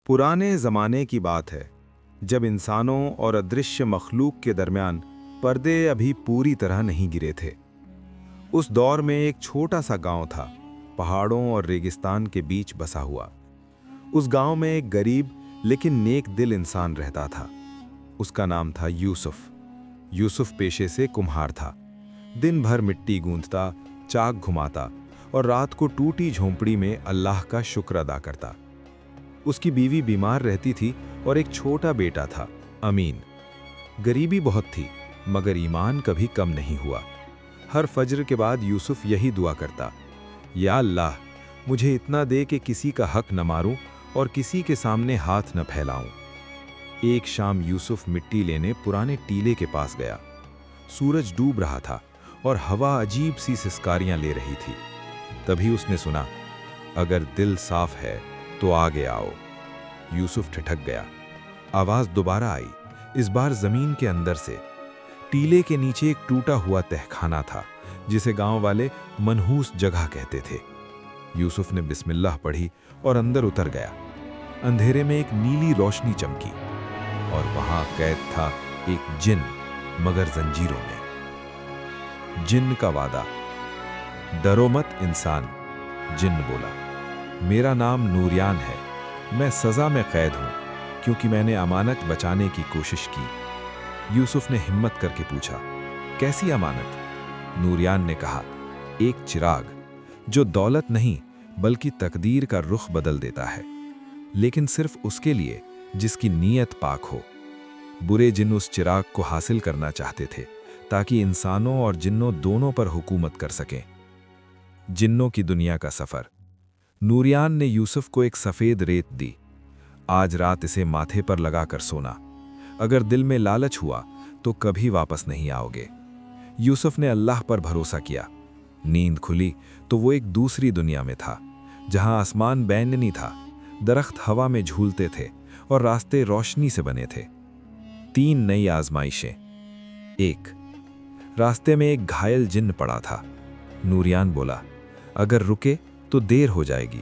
पुराने ज़माने की बात है, जब इंसानों और अदृश्य मखलूक के दरमियान पर्दे अभी पूरी तरह नहीं गिरे थे। उस दौर में एक छोटा सा गांव था, पहाड़ों और रेगिस्तान के बीच बसा हुआ। उस गांव में एक गरीब लेकिन नेक दिल इंसान रहता था। उसका नाम था यूसुफ। यूसुफ पेशे से कुम्हार था। दिन भर मिट्टी गूंथता, चाक घुमाता और रात को टूटी झोंपड़ी में अल्लाह का शुक्र अदा करता। उसकी बीवी बीमार रहती थी और एक छोटा बेटा था, अमीन। गरीबी बहुत थी, मगर ईमान कभी कम नहीं हुआ। हर फज्र के बाद यूसुफ यही दुआ करता, या अल्लाह, मुझे इतना दे कि किसी का हक न मारूं और किसी के सामने हाथ न फैलाऊं। एक शाम यूसुफ मिट्टी लेने पुराने टीले के पास गया। सूरज डूब रहा था और हवा अजीब सी सिसकारियां ले रही थी। तभी उसने सुना, अगर दिल साफ है तो आगे आओ। यूसुफ ठिठक गया। आवाज दोबारा आई, इस बार जमीन के अंदर से। टीले के नीचे एक टूटा हुआ तहखाना था, जिसे गांव वाले मनहूस जगह कहते थे। यूसुफ ने बिस्मिल्लाह पढ़ी और अंदर उतर गया। अंधेरे में एक नीली रोशनी चमकी और वहां कैद था एक जिन, मगर जंजीरों में। जिन का वादा। डरो मत इंसान, जिन बोला। मेरा नाम नूरियान है। मैं सज़ा में कैद हूं क्योंकि मैंने अमानत बचाने की कोशिश की। यूसुफ ने हिम्मत करके पूछा, कैसी अमानत? नूरियान ने कहा, एक चिराग जो दौलत नहीं बल्कि तकदीर का रुख बदल देता है, लेकिन सिर्फ उसके लिए जिसकी नीयत पाक हो। बुरे जिन उस चिराग को हासिल करना चाहते थे ताकि इंसानों और जिन्नों दोनों पर हुकूमत कर सकें। जिन्नों की दुनिया का सफर। नूरियान ने यूसुफ को एक सफ़ेद रेत दी। आज रात इसे माथे पर लगाकर सोना। अगर दिल में लालच हुआ तो कभी वापस नहीं आओगे। यूसुफ ने अल्लाह पर भरोसा किया। नींद खुली तो वो एक दूसरी दुनिया में था, जहां आसमान बैंगनी था, दरख्त हवा में झूलते थे और रास्ते रोशनी से बने थे। 3 नई आजमाइशें। 1, रास्ते में एक घायल जिन्न पड़ा था। नूरियान बोला, अगर रुके तो देर हो जाएगी।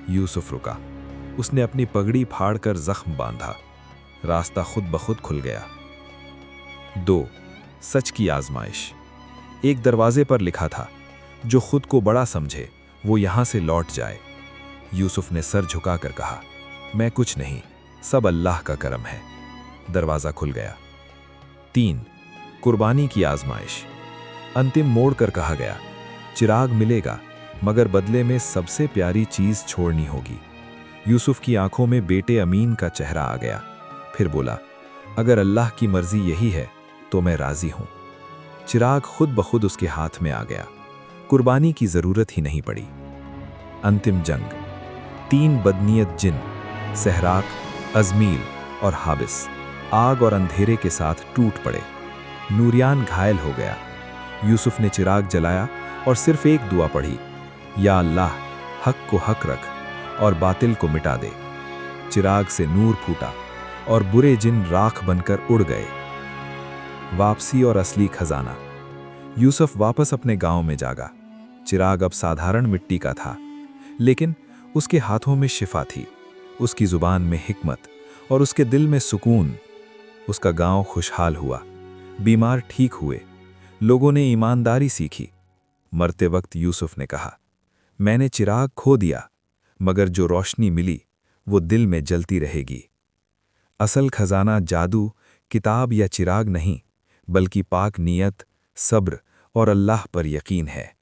यूसुफ रुका। उसने अपनी पगड़ी फाड़कर जख्म बांधा। रास्ता खुद ब खुद खुल गया। 2, सच की आजमाइश। एक दरवाजे पर लिखा था, जो खुद को बड़ा समझे वो यहां से लौट जाए। यूसुफ ने सर झुकाकर कहा, मैं कुछ नहीं, सब अल्लाह का करम है। दरवाजा खुल गया। 3, कुर्बानी की आजमाइश। अंतिम मोड़ कर कहा गया, चिराग मिलेगा मगर बदले में सबसे प्यारी चीज छोड़नी होगी। यूसुफ की आंखों में बेटे अमीन का चेहरा आ गया। फिर बोला, अगर अल्लाह की मर्जी यही है तो मैं राजी हूं। चिराग खुद ब खुद उसके हाथ में आ गया। कुर्बानी की जरूरत ही नहीं पड़ी। अंतिम जंग। 3 बदनीयत जिन, सहराक, अजमील और हाबिस, आग और अंधेरे के साथ टूट पड़े। नूरियान घायल हो गया। यूसुफ ने चिराग जलाया और सिर्फ एक दुआ पढ़ी, या अल्लाह, हक को हक रख और बातिल को मिटा दे। चिराग से नूर फूटा और बुरे जिन राख बनकर उड़ गए। वापसी और असली खजाना। यूसुफ वापस अपने गांव में जागा। चिराग अब साधारण मिट्टी का था, लेकिन उसके हाथों में शिफा थी, उसकी जुबान में हिकमत और उसके दिल में सुकून। उसका गांव खुशहाल हुआ। बीमार ठीक हुए। लोगों ने ईमानदारी सीखी। मरते वक्त यूसुफ ने कहा, मैंने चिराग खो दिया, मगर जो रोशनी मिली वो दिल में जलती रहेगी। असल खजाना जादू, किताब या चिराग नहीं, बल्कि पाक नीयत, सब्र और अल्लाह पर यकीन है।